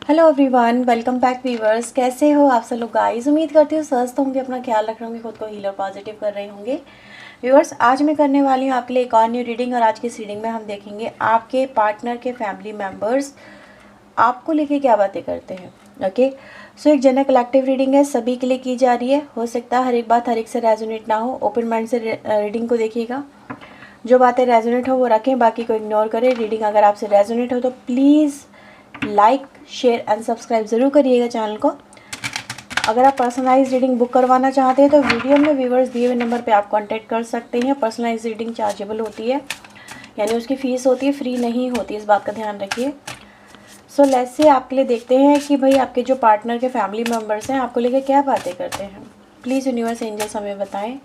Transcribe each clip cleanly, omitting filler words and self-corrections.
Hello everyone, welcome back viewers. कैसे हो आप सब लोग गाइस? उम्मीद करती हूँ स्वस्थ होंगे, अपना ख्याल रख रहे होंगे, खुद को हील और पॉजिटिव कर रहे होंगे। व्यूवर्स, आज मैं करने वाली हूँ आपके लिए एक और न्यू रीडिंग और आज की इस रीडिंग में हम देखेंगे आपके पार्टनर के फैमिली मेम्बर्स आपको लेके क्या बातें करते हैं। ओके, सो एक जनरल कलेक्टिव रीडिंग है, सभी के लिए की जा रही है। हो सकता है हर एक बात हर एक से रेजोनेट ना हो, ओपन माइंड से रीडिंग को देखिएगा। जो बातें रेजोनेट हो वो रखें, बाकी को इग्नोर करें। रीडिंग अगर आपसे रेजोनेट हो तो please like, share and subscribe ज़रूर करिएगा चैनल को। अगर आप पर्सनलाइज रीडिंग बुक करवाना चाहते हैं तो वीडियो में व्यूवर्स दिए हुए नंबर पे आप कांटेक्ट कर सकते हैं। पर्सनलाइज रीडिंग चार्जेबल होती है, यानी उसकी फ़ीस होती है, फ्री नहीं होती, इस बात का ध्यान रखिए। सो लेट्स से आपके लिए देखते हैं कि भाई आपके जो पार्टनर के फैमिली मेम्बर्स हैं आपको लेकर क्या बातें करते हैं। प्लीज़ यूनिवर्स एंजल्स हमें बताएं,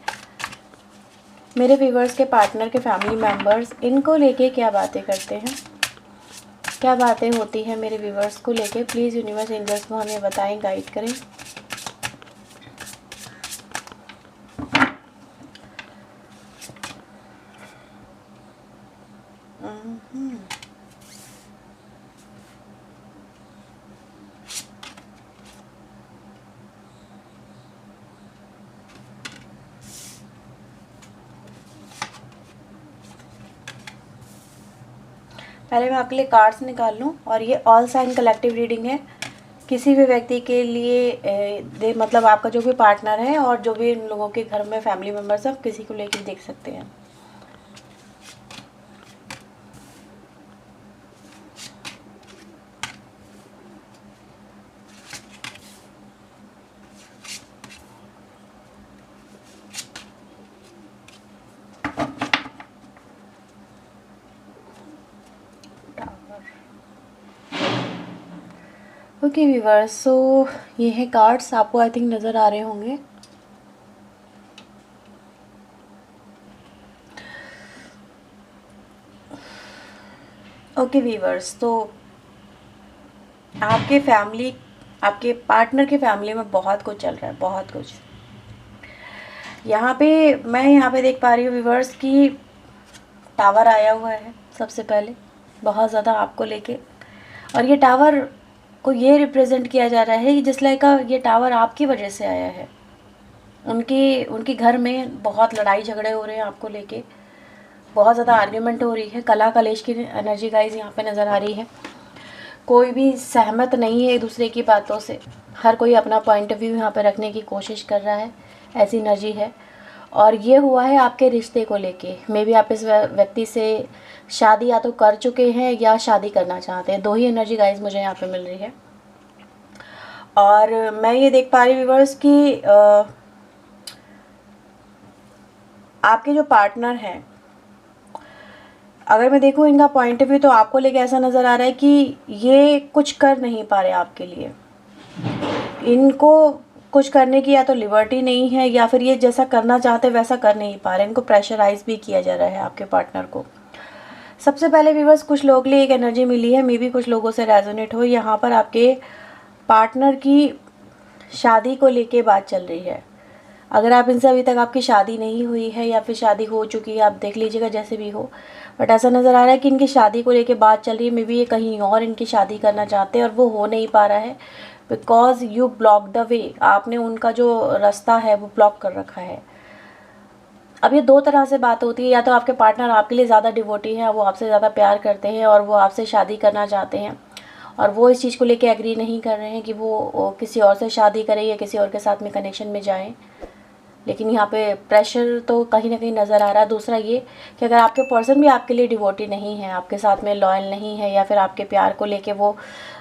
मेरे व्यूवर्स के पार्टनर के फैमिली मेम्बर्स इनको लेके क्या बातें करते हैं, क्या बातें होती हैं मेरे व्यूवर्स को लेके। प्लीज़ यूनिवर्स एंजल्स को हमें बताएं, गाइड करें। पहले मैं आपके लिए कार्ड्स निकाल लूँ, और ये ऑल साइन कलेक्टिव रीडिंग है। किसी भी व्यक्ति के लिए मतलब आपका जो भी पार्टनर है और जो भी इन लोगों के घर में फैमिली मेम्बर्स सब किसी को लेकर देख सकते हैं। ओके व्यूवर्स, सो ये है कार्ड्स, आपको आई थिंक नज़र आ रहे होंगे। ओके व्यूवर्स, तो आपके पार्टनर के फैमिली में बहुत कुछ चल रहा है, बहुत कुछ। मैं यहाँ पे देख पा रही हूँ व्यूवर्स की टावर आया हुआ है सबसे पहले, बहुत ज़्यादा आपको लेके। और ये टावर को ये रिप्रेजेंट किया जा रहा है कि जिस लाइक का ये टावर आपकी वजह से आया है। उनके घर में बहुत लड़ाई झगड़े हो रहे हैं आपको लेके, बहुत ज़्यादा आर्ग्यूमेंट हो रही है। कला कलेश की एनर्जी गाइज यहाँ पे नज़र आ रही है। कोई भी सहमत नहीं है एक दूसरे की बातों से, हर कोई अपना पॉइंट ऑफ व्यू यहाँ पे रखने की कोशिश कर रहा है, ऐसी एनर्जी है। और ये हुआ है आपके रिश्ते को लेके। मे बी आप इस व्यक्ति से शादी या तो कर चुके हैं या शादी करना चाहते हैं, दो ही एनर्जी गाइज मुझे यहाँ पे मिल रही है। और मैं ये देख पा रही हूँ व्यूअर्स कि आपके जो पार्टनर हैं, अगर मैं देखूँ इनका पॉइंट ऑफ व्यू, तो आपको लेके ऐसा नज़र आ रहा है कि ये कुछ कर नहीं पा रहे आपके लिए। इनको कुछ करने की या तो लिबर्टी नहीं है, या फिर ये जैसा करना चाहते वैसा कर नहीं पा रहे। इनको प्रेशराइज भी किया जा रहा है आपके पार्टनर को। सबसे पहले व्यूअर्स, कुछ लोगों के लिए एक एनर्जी मिली है, मे बी कुछ लोगों से रेजोनेट हो। यहाँ पर आपके पार्टनर की शादी को लेके बात चल रही है। अगर आप इनसे अभी तक आपकी शादी नहीं हुई है या फिर शादी हो चुकी है, आप देख लीजिएगा जैसे भी हो, बट ऐसा नज़र आ रहा है कि इनकी शादी को लेके बात चल रही है। मे बी ये कहीं और इनकी शादी करना चाहते हैं और वो हो नहीं पा रहा है, because you block the way. आपने उनका जो रास्ता है वो ब्लॉक कर रखा है। अब ये दो तरह से बात होती है, या तो आपके पार्टनर आपके लिए ज़्यादा डिवोटी हैं, वो आपसे ज़्यादा प्यार करते हैं और वो आपसे शादी करना चाहते हैं, और वो इस चीज़ को लेके एग्री नहीं कर रहे हैं कि वो किसी और से शादी करें या किसी और के साथ में कनेक्शन में जाएं। लेकिन यहाँ पे प्रेशर तो कहीं ना कहीं नज़र आ रहा है। दूसरा ये कि अगर आपके पर्सन भी आपके लिए डिवोटी नहीं है, आपके साथ में लॉयल नहीं है, या फिर आपके प्यार को लेके वो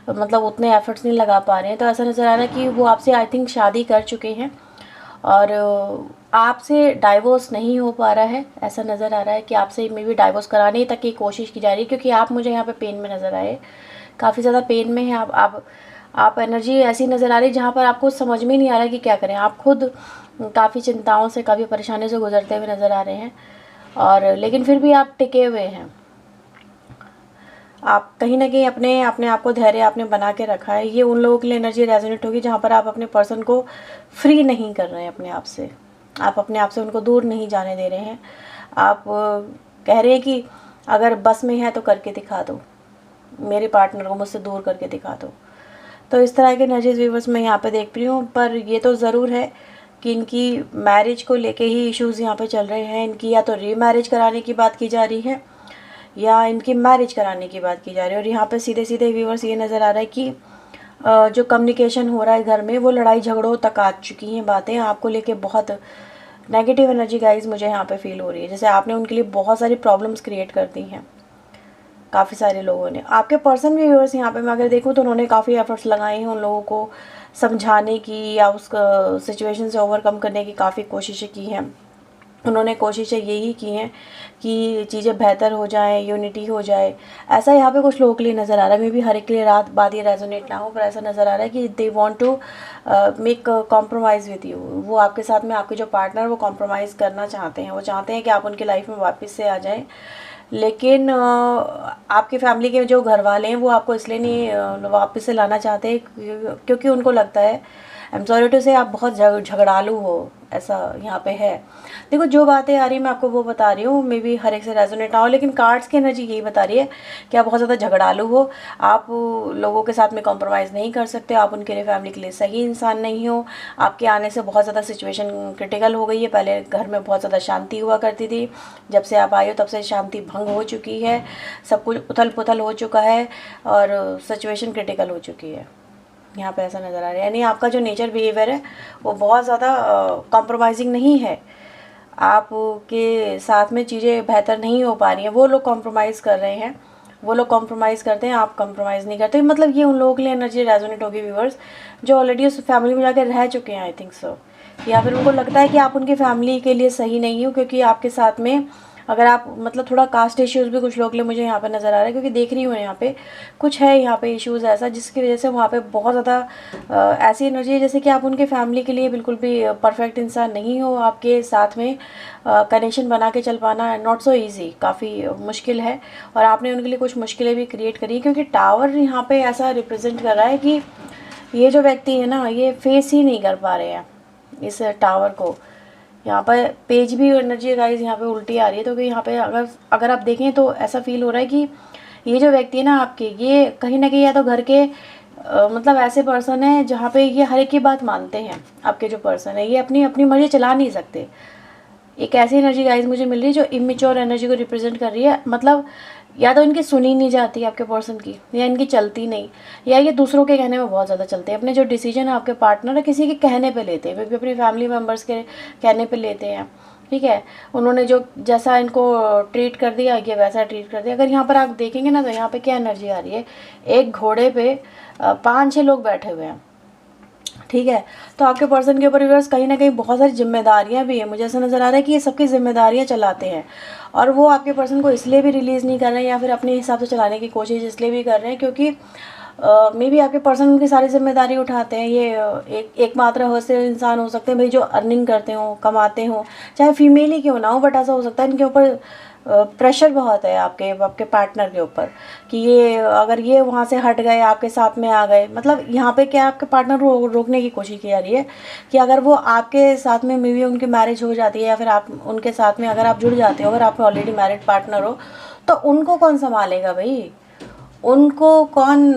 मतलब उतने एफर्ट्स नहीं लगा पा रहे हैं, तो ऐसा नज़र आ रहा है कि वो आपसे आई थिंक शादी कर चुके हैं और आपसे डाइवोर्स नहीं हो पा रहा है। ऐसा नज़र आ रहा है कि आपसे मे बी डाइवोर्स कराने तक की कोशिश की जा रही है, क्योंकि आप मुझे यहाँ पे पेन में नज़र आए, काफ़ी ज़्यादा पेन में है आप एनर्जी ऐसी नज़र आ रही है जहाँ पर आपको समझ में नहीं आ रहा है कि क्या करें। आप खुद काफ़ी चिंताओं से, काफ़ी परेशानियों से गुजरते हुए नज़र आ रहे हैं, और लेकिन फिर भी आप टिके हुए हैं। आप कहीं ना कहीं अपने आप को धैर्य आपने बना के रखा है। ये उन लोगों के लिए एनर्जी रेजोनेट होगी जहाँ पर आप अपने पर्सन को फ्री नहीं कर रहे हैं अपने आप से, आप अपने आप से उनको दूर नहीं जाने दे रहे हैं। आप कह रहे हैं कि अगर बस में है तो करके दिखा दो, मेरे पार्टनर को मुझसे दूर करके दिखा दो। तो इस तरह के एनर्जीज व्यूवर्स मैं यहाँ पे देख रही हूँ। पर ये तो ज़रूर है कि इनकी मैरिज को लेके ही इश्यूज़ यहाँ पे चल रहे हैं। इनकी या तो रीमैरिज कराने की बात की जा रही है या इनकी मैरिज कराने की बात की जा रही है। और यहाँ पे सीधे सीधे व्यूवर्स ये नज़र आ रहा है कि जो कम्युनिकेशन हो रहा है घर में वो लड़ाई झगड़ों तक आ चुकी हैं बातें। आपको लेके बहुत नेगेटिव एनर्जी गाइज मुझे यहाँ पे फील हो रही है, जैसे आपने उनके लिए बहुत सारी प्रॉब्लम्स क्रिएट कर दी हैं काफ़ी सारे लोगों ने। आपके पर्सन भी व्यूअर्स यहाँ पे मैं अगर देखूँ तो उन्होंने काफ़ी एफर्ट्स लगाए हैं उन लोगों को समझाने की या उस सिचुएशन से ओवरकम करने की काफ़ी कोशिशें की हैं। उन्होंने कोशिशें यही की हैं कि चीज़ें बेहतर हो जाएं, यूनिटी हो जाए। ऐसा यहाँ पे कुछ लोगों के लिए नज़र आ रहा है। मे भी हर एक के लिए बात ये रेजोनेट ना हो, पर ऐसा नज़र आ रहा है कि they want to make compromise with you. वो आपके साथ में, आपके जो पार्टनर, वो कॉम्प्रोमाइज़ करना चाहते हैं। वो चाहते हैं कि आप उनकी लाइफ में वापस से आ जाएँ। लेकिन आपकी फैमिली के जो घर वाले हैं वो आपको इसलिए नहीं वापस से लाना चाहते क्योंकि उनको लगता है, आई एम सॉरी टू से, आप बहुत झगड़ालू हो। ऐसा यहाँ पे है। देखो जो बातें आ रही है मैं आपको वो बता रही हूँ। मे बी हर एक से रेजोनेट ना हो, लेकिन कार्ड्स की एनर्जी यही बता रही है कि आप बहुत ज़्यादा झगड़ालू हो। आप लोगों के साथ में कॉम्प्रोमाइज़ नहीं कर सकते। आप उनके लिए, फैमिली के लिए सही इंसान नहीं हो। आपके आने से बहुत ज़्यादा सिचुएशन क्रिटिकल हो गई है। पहले घर में बहुत ज़्यादा शांति हुआ करती थी, जब से आप आए हो तब से शांति भंग हो चुकी है। सब कुछ उथल पुथल हो चुका है और सिचुएशन क्रिटिकल हो चुकी है। यहाँ पे ऐसा नज़र आ रहा है। यानी आपका जो नेचर बिहेवियर है वो बहुत ज़्यादा कॉम्प्रोमाइजिंग नहीं है। आपके साथ में चीज़ें बेहतर नहीं हो पा रही हैं। वो लोग कॉम्प्रोमाइज़ कर रहे हैं, वो लोग कॉम्प्रोमाइज़ करते हैं, आप कॉम्प्रोमाइज़ नहीं करते। मतलब ये उन लोगों के लिए एनर्जी रेजोनेट होगी व्यूअर्स जो ऑलरेडी उस फैमिली में जाकर रह चुके हैं, आई थिंक सो। या फिर उनको लगता है कि आप उनकी फैमिली के लिए सही नहीं हो, क्योंकि आपके साथ में अगर आप, मतलब थोड़ा कास्ट इश्यूज़ भी कुछ लोगों के लिए मुझे यहाँ पे नज़र आ रहा है, क्योंकि देख रही हूँ यहाँ पे कुछ है यहाँ पे इश्यूज़ ऐसा जिसकी वजह से वहाँ पे बहुत ज़्यादा ऐसी एनर्जी है जैसे कि आप उनके फैमिली के लिए बिल्कुल भी परफेक्ट इंसान नहीं हो। आपके साथ में कनेक्शन बना के चल पाना नॉट सो ईजी, काफ़ी मुश्किल है। और आपने उनके लिए कुछ मुश्किलें भी क्रिएट करी, क्योंकि टावर यहाँ पर ऐसा रिप्रेजेंट कर रहा है कि ये जो व्यक्ति है ना, ये फेस ही नहीं कर पा रहे हैं इस टावर को। यहाँ पर पेज भी एनर्जी गाइज यहाँ पे उल्टी आ रही है। तो कि यहाँ पे अगर आप देखें तो ऐसा फील हो रहा है कि ये जो व्यक्ति है ना आपके, ये कहीं ना कहीं या तो घर के मतलब ऐसे पर्सन है जहाँ पे ये हर एक की बात मानते हैं। आपके जो पर्सन है ये अपनी अपनी मर्जी चला नहीं सकते। एक ऐसी एनर्जी गाइज मुझे मिल रही है जो इमेच्योर एनर्जी को रिप्रेजेंट कर रही है। मतलब या तो इनकी सुनी नहीं जाती आपके पर्सन की, या इनकी चलती नहीं, या ये दूसरों के कहने में बहुत ज़्यादा चलते हैं। अपने जो डिसीजन है आपके पार्टनर है किसी के कहने पे लेते हैं, वे भी अपनी फैमिली मेम्बर्स के कहने पे लेते हैं। ठीक है, उन्होंने जो जैसा इनको ट्रीट कर दिया ये वैसा ट्रीट कर दिया। अगर यहाँ पर आप देखेंगे ना तो यहाँ पे क्या एनर्जी आ रही है, एक घोड़े पे 5-6 लोग बैठे हुए हैं। ठीक है, तो आपके पर्सन के ऊपर व्यूअर्स कहीं ना कहीं बहुत सारी जिम्मेदारियां भी हैं। मुझे ऐसा नज़र आ रहा है कि ये सबकी जिम्मेदारियां चलाते हैं और वो आपके पर्सन को इसलिए भी रिलीज़ नहीं कर रहे हैं या फिर अपने हिसाब से चलाने की कोशिश इसलिए भी कर रहे हैं क्योंकि मे बी आपके पर्सन उनकी सारी जिम्मेदारी उठाते हैं। ये एकमात्र हौसले इंसान हो सकते हैं भाई जो अर्निंग करते हों, कमाते हों, चाहे फीमेल ही क्यों ना हो, बट ऐसा हो सकता है इनके ऊपर प्रेशर बहुत है आपके पार्टनर के ऊपर कि ये अगर ये वहाँ से हट गए, आपके साथ में आ गए। मतलब यहाँ पे क्या आपके पार्टनर को रोकने की कोशिश की जा रही है कि अगर वो आपके साथ में मे बी उनकी मैरिज हो जाती है या फिर आप उनके साथ में अगर आप जुड़ जाते हो, अगर आप ऑलरेडी मैरिड पार्टनर हो, तो उनको कौन संभालेगा भाई? उनको कौन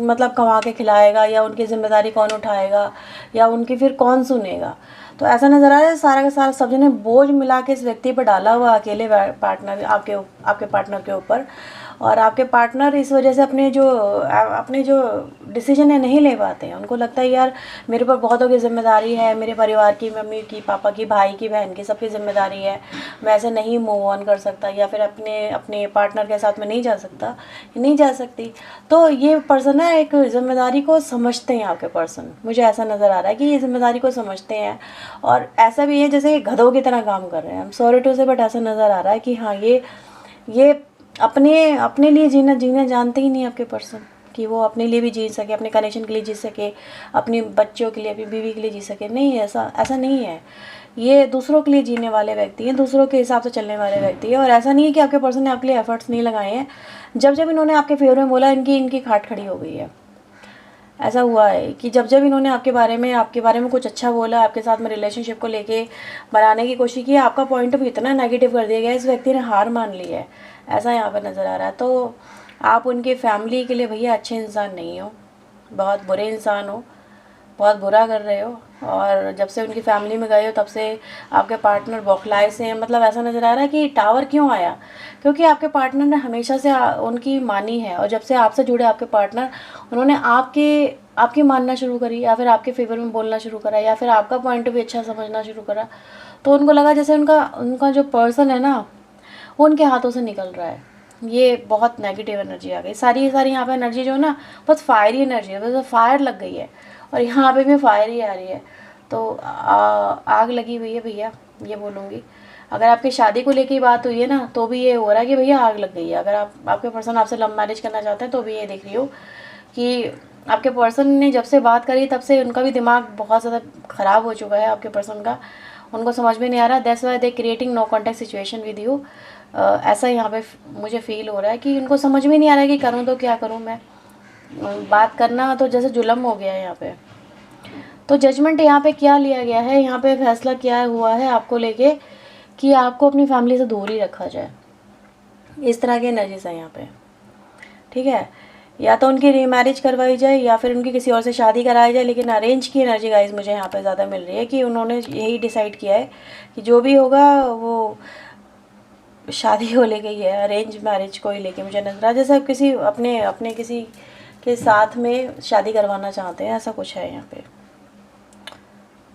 मतलब कमा के खिलाएगा, या उनकी जिम्मेदारी कौन उठाएगा, या उनकी फिर कौन सुनेगा? तो ऐसा नज़र आ रहा है सारा का सारा सब ने बोझ मिला के इस व्यक्ति पर डाला हुआ, अकेले पार्टनर आपके पार्टनर के ऊपर। और आपके पार्टनर इस वजह से अपने जो डिसीजन है नहीं ले पाते हैं। उनको लगता है यार मेरे पर बहुतों की जिम्मेदारी है, मेरे परिवार की, मम्मी की, पापा की, भाई की, बहन की, सबकी जिम्मेदारी है, मैं ऐसे नहीं मूव ऑन कर सकता या फिर अपने पार्टनर के साथ में नहीं जा सकती। तो ये पर्सन है एक जिम्मेदारी को समझते हैं आपके पर्सन। मुझे ऐसा नज़र आ रहा है कि ये जिम्मेदारी को समझते हैं और ऐसा भी है जैसे गधों की तरह काम कर रहे हैं। सॉरी टू से, बट ऐसा नज़र आ रहा है कि हाँ ये अपने लिए जीना जानते ही नहीं आपके पर्सन, कि वो अपने लिए भी जी सके, अपने कनेक्शन के लिए जी सके, अपने बच्चों के लिए, अपनी बीवी के लिए जी सके। नहीं, ऐसा नहीं है। ये दूसरों के लिए जीने वाले व्यक्ति हैं, दूसरों के हिसाब से चलने वाले व्यक्ति हैं। और ऐसा नहीं है कि आपके पर्सन ने आपके लिए एफर्ट्स नहीं लगाए हैं। जब इन्होंने आपके फेवर में बोला, इनकी खाट खड़ी हो गई है। ऐसा हुआ है कि जब इन्होंने आपके बारे में कुछ अच्छा बोला, आपके साथ में रिलेशनशिप को लेके बनाने की कोशिश की, आपका पॉइंट ऑफ व्यू इतना नेगेटिव कर दिया गया, इस व्यक्ति ने हार मान ली है। ऐसा यहाँ पर नज़र आ रहा है। तो आप उनके फैमिली के लिए भैया अच्छे इंसान नहीं हो। बहुत बुरे इंसान हो, बहुत बुरा कर रहे हो। और जब से उनकी फैमिली में गए हो तब से आपके पार्टनर बौखलाए से हैं। मतलब ऐसा नज़र आ रहा है कि टावर क्यों आया, क्योंकि आपके पार्टनर ने हमेशा से उनकी मानी है, और जब से आपसे जुड़े आपके पार्टनर, उन्होंने आपकी मानना शुरू करी, या फिर आपके फेवर में बोलना शुरू करा, या फिर आपका पॉइंट ऑफ व्यू अच्छा समझना शुरू करा। तो उनको लगा जैसे उनका उनका जो पर्सन है ना, वो उनके हाथों से निकल रहा है। ये बहुत नेगेटिव एनर्जी आ गई। सारी यहाँ पे एनर्जी जो है ना, बहुत फायरी एनर्जी है, बस फायर लग गई है, और यहाँ पे भी फायर ही आ रही है। तो आग लगी हुई है भैया, ये बोलूँगी। अगर आपकी शादी को लेके बात हुई है ना, तो भी ये हो रहा है कि भैया आग लग गई है। अगर आपके पर्सन आपसे लव मैरिज करना चाहते हैं, तो भी ये देख रही हो कि आपके पर्सन ने जब से बात करी तब से उनका भी दिमाग बहुत ज़्यादा ख़राब हो चुका है आपके पर्सन का। उनको समझ में नहीं आ रहा, that's why they creating no contact situation with you. ऐसा यहाँ पे मुझे फील हो रहा है कि उनको समझ में नहीं आ रहा है कि करूँ तो क्या करूँ मैं। बात करना तो जैसे जुल्म हो गया है यहाँ पे। तो जजमेंट यहाँ पे क्या लिया गया है, यहाँ पे फैसला क्या हुआ है आपको लेके कि आपको अपनी फैमिली से दूर ही रखा जाए। इस तरह की एनर्जीज है यहाँ पे, ठीक है। या तो उनकी रीमैरिज करवाई जाए, या फिर उनकी किसी और से शादी कराई जाए। लेकिन अरेंज की एनर्जी गाइस मुझे यहाँ पे ज़्यादा मिल रही है कि उन्होंने यही डिसाइड किया है कि जो भी होगा वो शादी को लेके ही है, अरेंज मैरिज को ही लेके मुझे नजर आ, जैसे किसी अपने किसी के साथ में शादी करवाना चाहते हैं, ऐसा कुछ है यहाँ पे।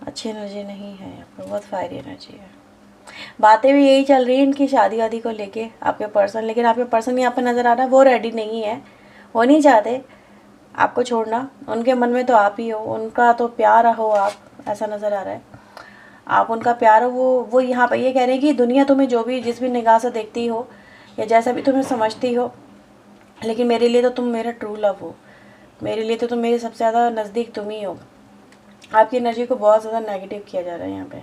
अच्छी एनर्जी नहीं है यहाँ पे, बहुत फायरी एनर्जी है। बातें भी यही चल रही है इनकी शादी वादी को लेके आपके पर्सन। लेकिन आपके पर्सन यहाँ पे नज़र आ रहा है वो रेडी नहीं है, वो नहीं चाहते आपको छोड़ना। उनके मन में तो आप ही हो, उनका तो प्यार हो आप, ऐसा नज़र आ रहा है। आप उनका प्यार हो, वो यहाँ पर ये कह रहे हैं कि दुनिया तुम्हें जो भी जिस भी निगाह से देखती हो, या जैसा भी तुम्हें समझती हो, लेकिन मेरे लिए तो तुम मेरा ट्रू लव हो, मेरे लिए तो तुम मेरे सबसे ज़्यादा नज़दीक तुम ही हो। आपकी एनर्जी को बहुत ज़्यादा नेगेटिव किया जा रहा है यहाँ पे।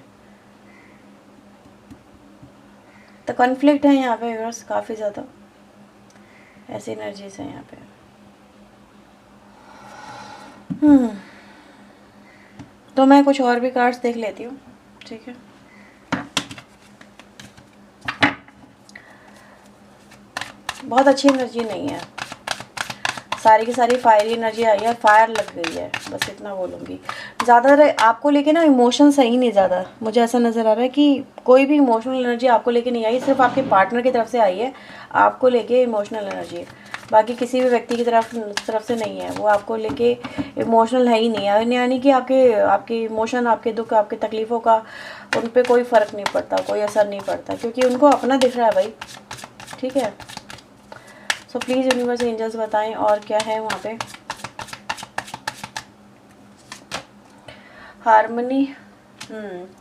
तो कॉन्फ्लिक्ट है यहाँ पे व्यूअर्स, काफ़ी ज़्यादा ऐसी एनर्जीज है यहाँ पे। तो मैं कुछ और भी कार्ड्स देख लेती हूँ, ठीक है। बहुत अच्छी एनर्जी नहीं है, सारी की सारी फायरी एनर्जी आई है, फायर लग गई है, बस इतना बोलूँगी। ज़्यादातर आपको लेके ना इमोशन सही नहीं ज़्यादा, मुझे ऐसा नज़र आ रहा है कि कोई भी इमोशनल एनर्जी आपको लेके नहीं आई, सिर्फ आपके पार्टनर की तरफ से आई है आपको लेके इमोशनल एनर्जी। बाकी किसी भी व्यक्ति की तरफ से नहीं है, वो आपको लेके इमोशनल है ही नहीं है। यानी कि आपके इमोशन, आपके दुख, आपके तकलीफ़ों का उन पर कोई फ़र्क नहीं पड़ता, कोई असर नहीं पड़ता, क्योंकि उनको अपना दिख रहा है भाई, ठीक है। सो प्लीज़ यूनिवर्स एंजल्स बताएं और क्या है वहाँ पे। हार्मनी।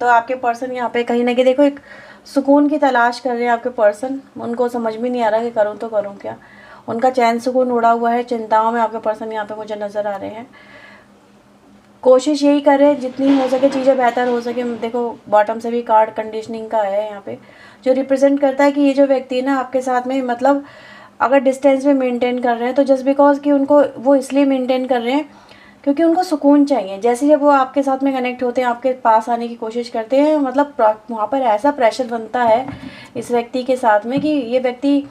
तो आपके पर्सन यहाँ पे कहीं ना कहीं देखो एक सुकून की तलाश कर रहे हैं आपके पर्सन। उनको समझ में नहीं आ रहा कि करूँ तो करूँ क्या। उनका चैन सुकून उड़ा हुआ है, चिंताओं में आपके पर्सन यहाँ पे मुझे नज़र आ रहे हैं। कोशिश यही कर रहे हैं जितनी हो सके चीज़ें बेहतर हो सके। देखो बॉटम से भी कार्ड कंडीशनिंग का है यहाँ पे, जो रिप्रेजेंट करता है कि ये जो व्यक्ति है ना आपके साथ में, मतलब अगर डिस्टेंस में मेंटेन कर रहे हैं तो जस्ट बिकॉज कि उनको वो इसलिए मेंटेन कर रहे हैं क्योंकि उनको सुकून चाहिए। जैसे जब वो आपके साथ में कनेक्ट होते हैं, आपके पास आने की कोशिश करते हैं, मतलब वहाँ पर ऐसा प्रेशर बनता है इस व्यक्ति के साथ में कि ये व्यक्ति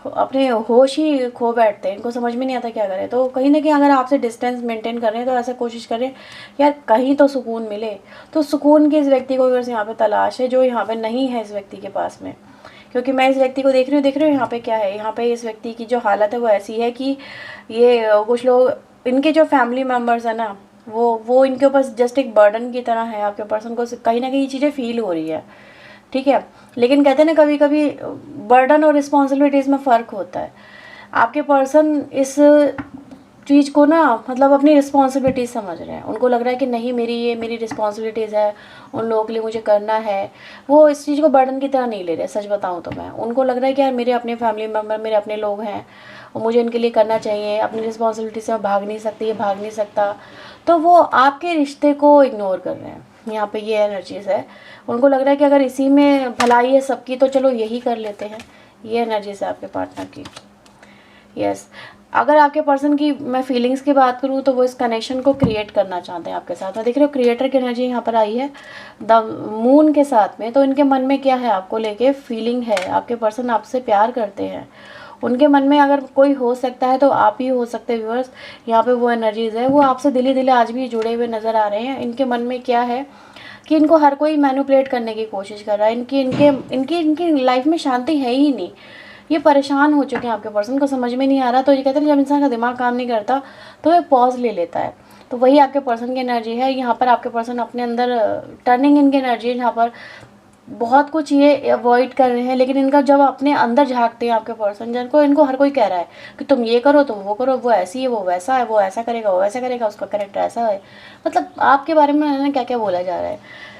अपने होश ही खो बैठते हैं, इनको समझ में नहीं आता क्या करें। तो कहीं ना कहीं अगर आपसे डिस्टेंस मेंटेन कर रहे हैं तो ऐसा कोशिश करें यार कहीं तो सुकून मिले। तो सुकून की इस व्यक्ति को बस यहाँ पे तलाश है, जो यहाँ पे नहीं है इस व्यक्ति के पास में। क्योंकि मैं इस व्यक्ति को देख रही हूँ यहाँ पे क्या है, यहाँ पे इस व्यक्ति की जो हालत है वो ऐसी है कि ये कुछ लोग, इनके जो फैमिली मेम्बर्स है ना, वो इनके ऊपर जस्ट एक बर्डन की तरह है। आपके पर्सन को कहीं ना कहीं ये चीज़ें फील हो रही है, ठीक है। लेकिन कहते हैं ना कभी कभी बर्डन और रिस्पॉन्सिबिलिटीज़ में फ़र्क होता है। आपके पर्सन इस चीज़ को ना मतलब अपनी रिस्पॉन्सिबिलिटीज़ समझ रहे हैं। उनको लग रहा है कि नहीं मेरी रिस्पॉन्सिबिलिटीज़ है, उन लोगों के लिए मुझे करना है। वो इस चीज़ को बर्डन की तरह नहीं ले रहे। सच बताऊँ तो मैं, उनको लग रहा है कि यार मेरे अपने फैमिली मेम्बर, मेरे अपने लोग हैं और मुझे इनके लिए करना चाहिए। अपनी रिस्पॉन्सिबिलिटी से मैं भाग नहीं सकती, ये भाग नहीं सकता। तो वो आपके रिश्ते को इग्नोर कर रहे हैं। यहाँ पे ये एनर्जीज़ है। उनको लग रहा है कि अगर इसी में भलाई है सबकी तो चलो यही कर लेते हैं। ये एनर्जीज़ है आपके पार्टनर की। यस, अगर आपके पर्सन की मैं फीलिंग्स की बात करूँ तो वो इस कनेक्शन को क्रिएट करना चाहते हैं आपके साथ। मैं देख रही हूँ क्रिएटर की एनर्जी यहाँ पर आई है द मून के साथ में। तो इनके मन में क्या है आपको लेके फीलिंग है, आपके पर्सन आपसे प्यार करते हैं, उनके मन में अगर कोई हो सकता है तो आप ही हो सकते हैं व्यूअर्स। यहाँ पे वो एनर्जीज़ है, वो आपसे दिली दिली आज भी जुड़े हुए नज़र आ रहे हैं। इनके मन में क्या है कि इनको हर कोई मैनिपुलेट करने की कोशिश कर रहा है। इनकी इनके इनकी इनकी लाइफ में शांति है ही नहीं। ये परेशान हो चुके हैं, आपके पर्सन को समझ में नहीं आ रहा। तो ये कहते हैं जब इंसान का दिमाग काम नहीं करता तो ये पॉज ले लेता है। तो वही आपके पर्सन की एनर्जी है। यहाँ पर आपके पर्सन अपने अंदर टर्निंग इनकी एनर्जी है, जहाँ पर बहुत कुछ ये अवॉइड कर रहे हैं। लेकिन इनका जब अपने अंदर झांकते हैं आपके पर्सन, जिनको इनको हर कोई कह रहा है कि तुम ये करो, तुम वो करो, वो ऐसी है, वो वैसा है, वो ऐसा करेगा, वो वैसा करेगा, उसका कैरेक्टर ऐसा है, मतलब आपके बारे में उन्होंने क्या क्या बोला जा रहा है।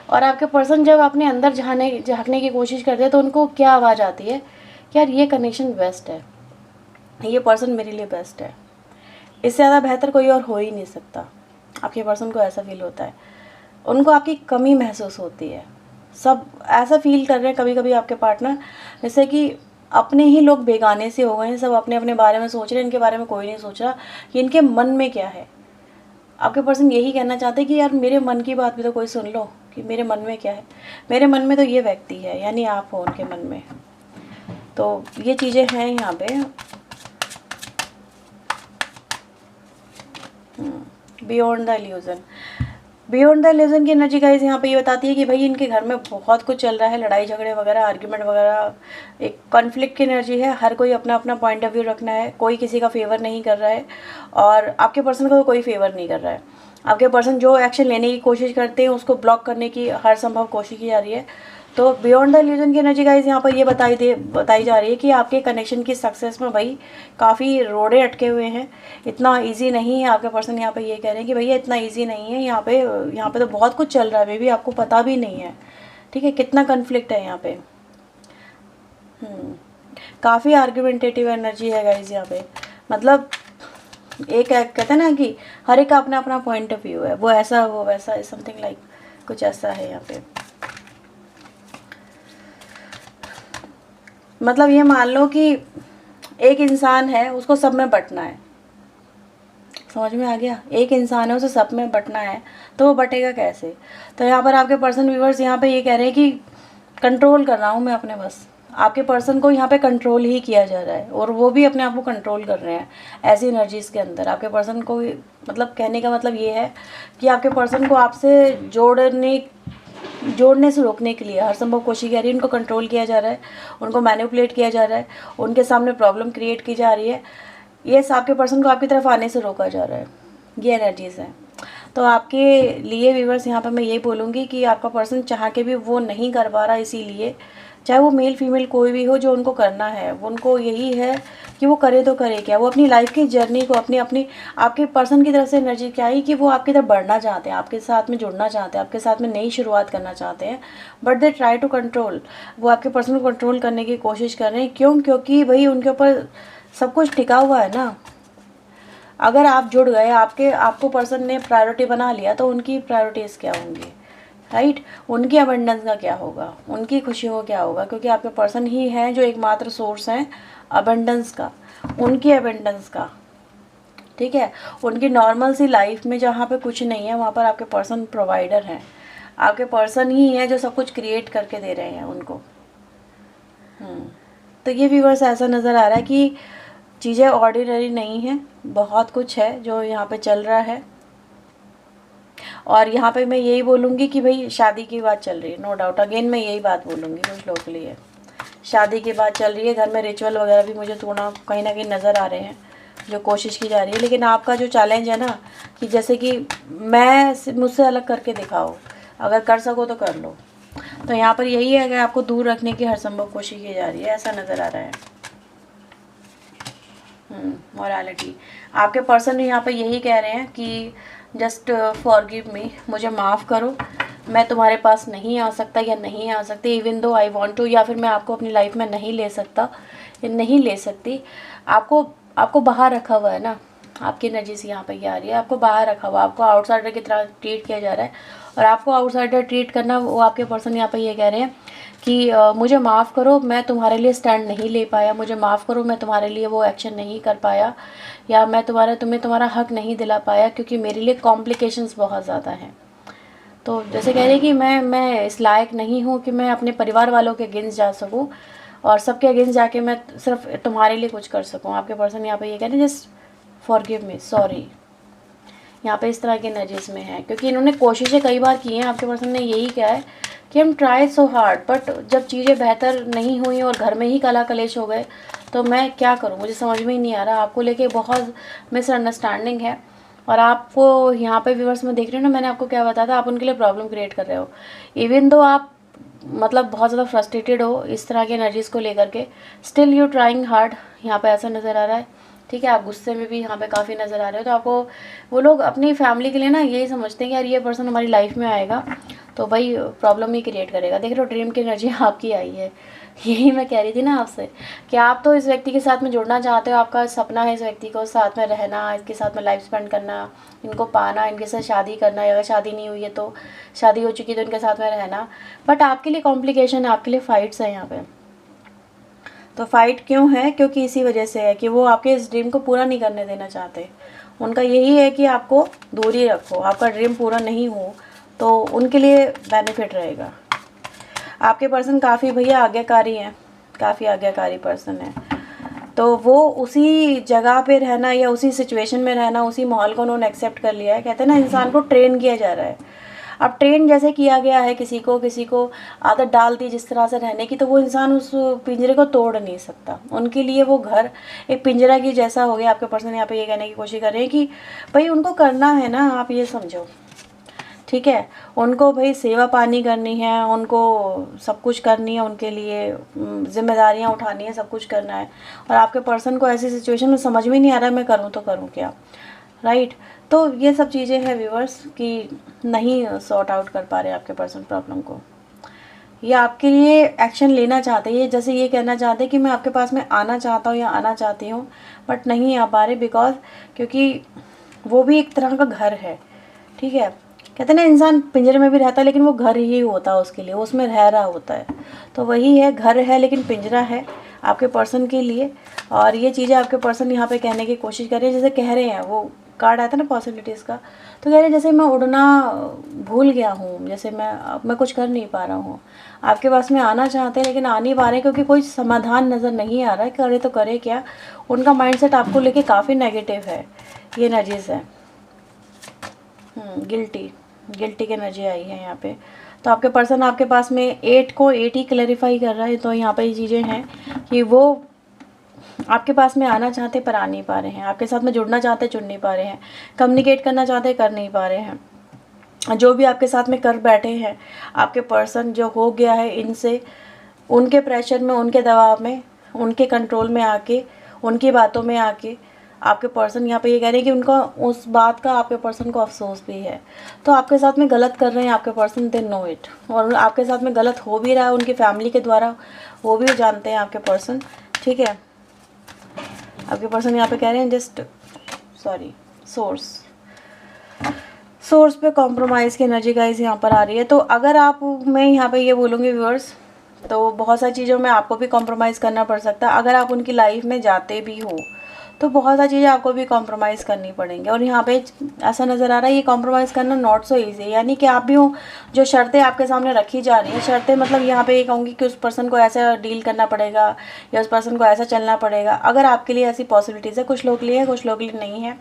और आपके पर्सन जब अपने अंदर झांकने की कोशिश करते हैं तो उनको क्या आवाज़ आती है कि यार ये कनेक्शन बेस्ट है, ये पर्सन मेरे लिए बेस्ट है, इससे ज़्यादा बेहतर कोई और हो ही नहीं सकता। आपके पर्सन को ऐसा फील होता है, उनको आपकी कमी महसूस होती है। सब ऐसा फील कर रहे हैं कभी कभी आपके पार्टनर जैसे कि अपने ही लोग बेगाने से हो गए हैं। सब अपने अपने बारे में सोच रहे हैं, इनके बारे में कोई नहीं सोच रहा कि इनके मन में क्या है। आपके पर्सन यही कहना चाहते हैं कि यार मेरे मन की बात भी तो कोई सुन लो कि मेरे मन में क्या है। मेरे मन में तो ये व्यक्ति है, यानी आप हो उनके मन में। तो ये चीज़ें हैं यहाँ पे। Beyond the illusion, beyond the illusion की एनर्जी गाइस यहाँ पे ये बताती है कि भाई इनके घर में बहुत कुछ चल रहा है, लड़ाई झगड़े वगैरह, आर्ग्यूमेंट वगैरह, एक कॉन्फ्लिक्ट की एनर्जी है। हर कोई अपना अपना पॉइंट ऑफ व्यू रखना है, कोई किसी का फेवर नहीं कर रहा है और आपके पर्सन का कोई फेवर नहीं कर रहा है। आपके पर्सन जो एक्शन लेने की कोशिश करते हैं उसको ब्लॉक करने की हर संभव कोशिश की जा रही है। तो बियॉन्ड द इल्यूजन की एनर्जी गाइस यहाँ पर ये बताई जा रही है कि आपके कनेक्शन की सक्सेस में भाई काफ़ी रोड़े अटके हुए हैं, इतना इजी नहीं है। आपके पर्सन यहाँ पे ये कह रहे हैं कि भैया इतना इजी नहीं है, यहाँ पे तो बहुत कुछ चल रहा है बेबी, आपको पता भी नहीं है, ठीक है, कितना कन्फ्लिक्ट है यहाँ पे। काफ़ी आर्ग्यूमेंटेटिव एनर्जी है गाइस यहाँ पे। मतलब एक कहते हैं ना कि हर एक का अपना अपना पॉइंट ऑफ व्यू है, वो ऐसा वो वैसा, समथिंग लाइक कुछ ऐसा है यहाँ पे। मतलब ये मान लो कि एक इंसान है, उसको सब में बंटना है, समझ में आ गया। एक इंसान है, उसे सब में बंटना है, तो वो बटेगा कैसे। तो यहाँ पर आपके पर्सन व्यूवर्स यहाँ पे ये कह रहे हैं कि कंट्रोल कर रहा हूँ मैं अपने, बस आपके पर्सन को यहाँ पे कंट्रोल ही किया जा रहा है और वो भी अपने आप को कंट्रोल कर रहे हैं ऐसी एनर्जीज़ के अंदर। आपके पर्सन को मतलब कहने का मतलब ये है कि आपके पर्सन को आपसे जोड़ने से रोकने के लिए हर संभव कोशिश की जा रही है। उनको कंट्रोल किया जा रहा है, उनको मैनिपुलेट किया जा रहा है, उनके सामने प्रॉब्लम क्रिएट की जा रही है। ये आपके पर्सन को आपकी तरफ आने से रोका जा रहा है, ये एनर्जीज़ हैं। तो आपके लिए व्यूअर्स यहाँ पर मैं ये बोलूँगी कि आपका पर्सन चाह के भी वो नहीं कर पा रहा, इसीलिए चाहे वो मेल फीमेल कोई भी हो, जो उनको करना है वो उनको यही है कि वो करे तो करे क्या। वो अपनी लाइफ की जर्नी को अपनी आपके पर्सन की तरफ से एनर्जी क्या है कि वो आपकी तरफ बढ़ना चाहते हैं, आपके साथ में जुड़ना चाहते हैं, आपके साथ में नई शुरुआत करना चाहते हैं, but they try to control. वो आपके पर्सन को कंट्रोल करने की कोशिश कर रहे हैं। क्यों? क्योंकि भाई उनके ऊपर सब कुछ टिका हुआ है ना। अगर आप जुड़ गए, आपको पर्सन ने प्रायोरिटी बना लिया, तो उनकी प्रायोरिटीज़ क्या होंगी, राइट? उनकी अबंडेंस का क्या होगा, उनकी खुशियों का क्या होगा, क्योंकि आपके पर्सन ही हैं जो एकमात्र सोर्स हैं अबंडेंस का, उनकी अबंडेंस का, ठीक है। उनकी नॉर्मल सी लाइफ में जहाँ पे कुछ नहीं है, वहाँ पर आपके पर्सन प्रोवाइडर हैं। आपके पर्सन ही हैं जो सब कुछ क्रिएट करके दे रहे हैं उनको। तो ये व्यूअर्स ऐसा नज़र आ रहा है कि चीज़ें ऑर्डिनरी नहीं हैं, बहुत कुछ है जो यहाँ पे चल रहा है। और यहाँ पे मैं यही बोलूँगी कि भाई शादी की बात चल रही है, नो डाउट। अगेन मैं यही बात बोलूँगी कुछ लोगों के लिए, शादी की बात चल रही है। घर में रिचुअल वगैरह भी मुझे थोड़ा कहीं ना कहीं नज़र आ रहे हैं, जो कोशिश की जा रही है। लेकिन आपका जो चैलेंज है ना कि जैसे कि मुझसे अलग करके दिखाओ, अगर कर सको तो कर लो। तो यहाँ पर यही है कि आपको दूर रखने की हर संभव कोशिश की जा रही है, ऐसा नज़र आ रहा है। मोरालिटी, आपके पर्सन यहाँ पर यही कह रहे हैं कि जस्ट फॉरगिव मी, मुझे माफ़ करो, मैं तुम्हारे पास नहीं आ सकता या नहीं आ सकती, even though I want to, या फिर मैं आपको अपनी लाइफ में नहीं ले सकता या नहीं ले सकती। आपको बाहर रखा हुआ है ना, आपकी एनर्जी से यहाँ पे ये आ रही है, आपको बाहर रखा हुआ, आपको आउटसाइडर की तरह ट्रीट किया जा रहा है। और आपको आउटसाइडर ट्रीट करना, वो आपके पर्सन यहाँ पे ये कह रहे हैं कि मुझे माफ़ करो, मैं तुम्हारे लिए स्टैंड नहीं ले पाया, मुझे माफ़ करो, मैं तुम्हारे लिए वो एक्शन नहीं कर पाया, या मैं तुम्हें तुम्हारा हक नहीं दिला पाया, क्योंकि मेरे लिए कॉम्प्लिकेशंस बहुत ज़्यादा हैं। तो जैसे कह रहे हैं कि मैं इस लायक नहीं हूँ कि मैं अपने परिवार वालों के अगेंस्ट जा सकूँ, और सबके अगेंस्ट जाके मैं सिर्फ तुम्हारे लिए कुछ कर सकूँ। आपके पर्सन यहाँ पे ये कह रहे हैं जस्ट फॉरगिव मी, सॉरी। यहाँ पे इस तरह की एनर्जीज में है, क्योंकि इन्होंने कोशिशें कई बार की हैं। आपके पर्सन ने यही कहा है कि हम ट्राई सो हार्ड, बट जब चीज़ें बेहतर नहीं हुई और घर में ही कला कलेश हो गए तो मैं क्या करूँ, मुझे समझ में ही नहीं आ रहा। आपको लेके बहुत मिसअंडरस्टैंडिंग है। और आपको यहाँ पे व्यूअर्स में देख रहे हो ना, मैंने आपको क्या बताया था, आप उनके लिए प्रॉब्लम क्रिएट कर रहे हो। इवन दो आप मतलब बहुत ज़्यादा फ्रस्ट्रेटेड हो इस तरह की एनर्जीज़ को लेकर के, स्टिल यू ट्राइंग हार्ड, यहाँ पे ऐसा नज़र आ रहा है। ठीक है, आप गुस्से में भी यहाँ पे काफ़ी नज़र आ रहे हो। तो आपको वो लोग अपनी फैमिली के लिए ना यही समझते हैं कि यार ये पर्सन हमारी लाइफ में आएगा तो भाई प्रॉब्लम ही क्रिएट करेगा। देख रहे हो ड्रीम की एनर्जी आपकी आई है। यही मैं कह रही थी ना आपसे कि आप तो इस व्यक्ति के साथ में जुड़ना चाहते हो, आपका सपना है इस व्यक्ति को साथ में रहना, इसके साथ में लाइफ स्पेंड करना, इनको पाना, इनके साथ शादी करना, या अगर शादी नहीं हुई है तो शादी हो चुकी है तो इनके साथ में रहना। बट आपके लिए कॉम्प्लिकेशन है, आपके लिए फाइट्स हैं यहाँ पे। तो फाइट क्यों है? क्योंकि इसी वजह से है कि वो आपके इस ड्रीम को पूरा नहीं करने देना चाहते। उनका यही है कि आपको दूरी रखो, आपका ड्रीम पूरा नहीं हो तो उनके लिए बेनिफिट रहेगा। आपके पर्सन काफ़ी भैया आज्ञाकारी हैं, काफ़ी आज्ञाकारी पर्सन है। तो वो उसी जगह पे रहना या उसी सिचुएशन में रहना, उसी माहौल को उन्होंने एक्सेप्ट कर लिया है। कहते हैं ना इंसान को ट्रेन किया जा रहा है। अब ट्रेन जैसे किया गया है किसी को आदत डाल दी जिस तरह से रहने की, तो वो इंसान उस पिंजरे को तोड़ नहीं सकता। उनके लिए वो घर एक पिंजरा की जैसा हो गया। आपके पर्सन यहाँ पे ये कहने की कोशिश कर रहे हैं कि भाई उनको करना है ना, आप ये समझो। ठीक है, उनको भाई सेवा पानी करनी है, उनको सब कुछ करनी है, उनके लिए जिम्मेदारियां उठानी है, सब कुछ करना है। और आपके पर्सन को ऐसी सिचुएशन में समझ में नहीं आ रहा है मैं करूँ तो करूँ क्या, राइट। तो ये सब चीज़ें हैं व्यूअर्स कि नहीं सॉर्ट आउट कर पा रहे आपके पर्सन प्रॉब्लम को। ये आपके लिए एक्शन लेना चाहते हैं, ये जैसे ये कहना चाहते हैं कि मैं आपके पास में आना चाहता हूँ या आना चाहती हूँ, बट नहीं आ पा रहे बिकॉज क्योंकि वो भी एक तरह का घर है। ठीक है, कहते हैं ना इंसान पिंजरे में भी रहता है लेकिन वो घर ही होता है उसके लिए, वो उसमें रह रहा होता है। तो वही है, घर है लेकिन पिंजरा है आपके पर्सन के लिए। और ये चीज़ें आपके पर्सन यहाँ पे कहने की कोशिश कर रहे हैं, जैसे कह रहे हैं वो कार्ड आता है ना पॉसिबिलिटीज़ का, तो कह रहे हैं जैसे मैं उड़ना भूल गया हूँ, जैसे मैं कुछ कर नहीं पा रहा हूँ। आपके पास में आना चाहते हैं लेकिन आ नहीं पा रहे क्योंकि कोई समाधान नज़र नहीं आ रहा है, करे तो करे क्या। उनका माइंडसेट आपको लेके काफ़ी नेगेटिव है, ये एनर्जीज़ है। गिल्टी की एनर्जी आई है यहाँ पे। तो आपके पर्सन आपके पास में 8 को 8 ही क्लैरिफाई कर रहा है। तो यहाँ पे ये चीज़ें हैं कि वो आपके पास में आना चाहते पर आ नहीं पा रहे हैं, आपके साथ में जुड़ना चाहते जुड़ नहीं पा रहे हैं, कम्युनिकेट करना चाहते कर नहीं पा रहे हैं। जो भी आपके साथ में कर बैठे हैं आपके पर्सन, जो हो गया है इनसे, उनके प्रेशर में, उनके दबाव में, उनके कंट्रोल में आके, उनकी बातों में आके आपके पर्सन यहाँ पे ये कह रहे हैं कि उनका उस बात का आपके पर्सन को अफसोस भी है। तो आपके साथ में गलत कर रहे हैं आपके पर्सन, दे नो इट। और आपके साथ में गलत हो भी रहा है उनकी फैमिली के द्वारा, वो भी जानते हैं आपके पर्सन। ठीक है, आपके पर्सन यहाँ पे कह रहे हैं जस्ट सॉरी, सोर्स पे कॉम्प्रोमाइज़ की एनर्जी गाइस यहाँ पर आ रही है। तो अगर आप, मैं यहाँ पे ये बोलूँगी व्यूअर्स, तो बहुत सारी चीज़ों में आपको भी कॉम्प्रोमाइज़ करना पड़ सकता है। अगर आप उनकी लाइफ में जाते भी हो तो बहुत सारी चीज़ें आपको भी कॉम्प्रोमाइज़ करनी पड़ेंगी। और यहाँ पे ऐसा नज़र आ रहा है ये कॉम्प्रोमाइज़ करना नॉट सो ईजी, यानी कि आप भी हो, जो शर्तें आपके सामने रखी जा रही हैं, शर्तें मतलब यहाँ पे ये कहूँगी कि उस पर्सन को ऐसा डील करना पड़ेगा या उस पर्सन को ऐसा चलना पड़ेगा। अगर आपके लिए ऐसी पॉसिबिलिटीज़ है, कुछ लोग के लिए है, कुछ लोग के लिए नहीं है,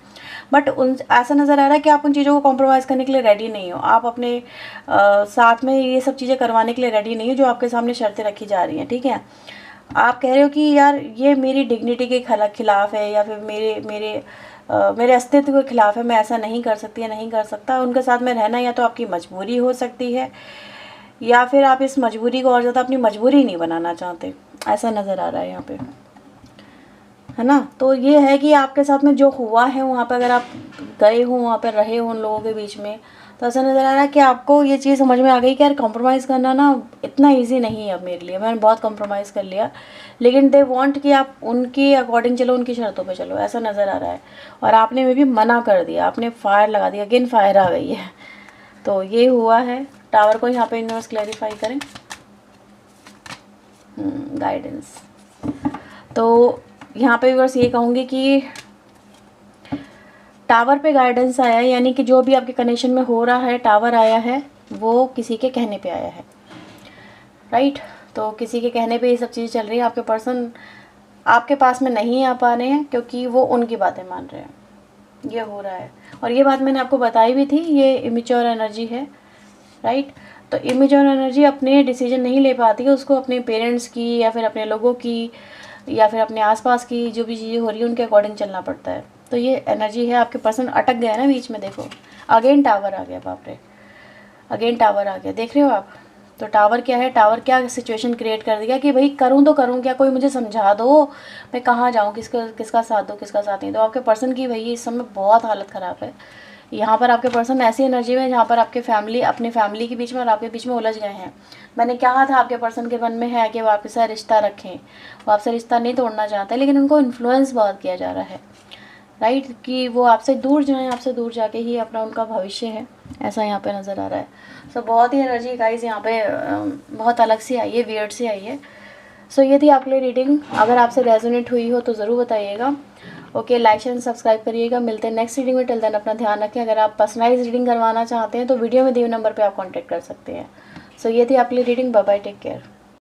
बट उन ऐसा नज़र आ रहा है कि आप उन चीज़ों को कॉम्प्रोमाइज़ करने के लिए रेडी नहीं हो। आप अपने साथ में ये सब चीज़ें करवाने के लिए रेडी नहीं हो जो आपके सामने शर्तें रखी जा रही हैं। ठीक है, आप कह रहे हो कि यार ये मेरी डिग्निटी के खिलाफ़ है या फिर मेरे अस्तित्व के खिलाफ़ है, मैं ऐसा नहीं कर सकती या नहीं कर सकता। उनके साथ में रहना या तो आपकी मजबूरी हो सकती है या फिर आप इस मजबूरी को और ज़्यादा अपनी मजबूरी नहीं बनाना चाहते, ऐसा नज़र आ रहा है यहाँ पे, है ना। तो ये है कि आपके साथ में जो हुआ है वहाँ पर अगर आप गए हो, वहाँ पर रहे हो उन लोगों के बीच में, तो ऐसा नज़र आ रहा है कि आपको ये चीज़ समझ में आ गई कि यार कॉम्प्रोमाइज़ करना ना इतना इजी नहीं है अब मेरे लिए, मैंने बहुत कॉम्प्रोमाइज़ कर लिया। लेकिन दे वांट कि आप उनके अकॉर्डिंग चलो, उनकी शर्तों पे चलो, ऐसा नज़र आ रहा है। और आपने में भी मना कर दिया, आपने फायर लगा दिया, अगेन फायर आ गई है। तो ये हुआ है। टावर को यहाँ पे यूनिवर्स क्लैरिफाई करें, गाइडेंस। तो यहाँ पे बस ये कहूँगी कि टावर पे गाइडेंस आया है, यानी कि जो भी आपके कनेक्शन में हो रहा है, टावर आया है, वो किसी के कहने पे आया है, राइट। तो किसी के कहने पे ये सब चीज़ें चल रही है। आपके पर्सन आपके पास में नहीं आ पा रहे हैं क्योंकि वो उनकी बातें मान रहे हैं, ये हो रहा है। और ये बात मैंने आपको बताई भी थी, ये इमेच्योर एनर्जी है, राइट। तो इमेच्योर एनर्जी अपने डिसीजन नहीं ले पाती है, उसको अपने पेरेंट्स की या फिर अपने लोगों की या फिर अपने आसपास की जो भी चीज़ें हो रही है उनके अकॉर्डिंग चलना पड़ता है। तो ये एनर्जी है, आपके पर्सन अटक गया ना बीच में, देखो अगेन टावर आ गया, बाप रे, अगेन टावर आ गया, देख रहे हो आप। तो टावर क्या है, टावर क्या सिचुएशन क्रिएट कर दिया कि भाई करूँ तो करूँ क्या, कोई मुझे समझा दो, मैं कहाँ जाऊँ, किसका साथ दो, किसका साथ नहीं दो। आपके पर्सन की भाई इस समय बहुत हालत ख़राब है। यहाँ पर आपके पर्सन ऐसी एनर्जी में जहाँ पर आपके फैमिली अपने फैमिली के बीच में और आपके बीच में उलझ गए हैं। मैंने कहा था आपके पर्सन के मन में है कि वो आपके साथ रिश्ता रखें, वो आपसे रिश्ता नहीं तोड़ना चाहते, लेकिन उनको इन्फ्लुएंस बहुत किया जा रहा है, राइट, कि वो आपसे दूर जाएं, आपसे दूर जाके ही अपना उनका भविष्य है, ऐसा यहाँ पे नज़र आ रहा है। सो बहुत ही एनर्जी गाइस यहाँ पे बहुत अलग सी आई है, वियर्ड सी आई है। सो ये थी आपके लिए रीडिंग। अगर आपसे रेजोनेट हुई हो तो ज़रूर बताइएगा। ओके, लाइक एंड सब्सक्राइब करिएगा। मिलते हैं नेक्स्ट रीडिंग में। टिल देन अपना ध्यान रखें। अगर आप पर्सनलाइज रीडिंग करवाना चाहते हैं तो वीडियो में दिए नंबर पर आप कॉन्टैक्ट कर सकते हैं। सो ये थी आपके लिए reading. Bye bye, take care.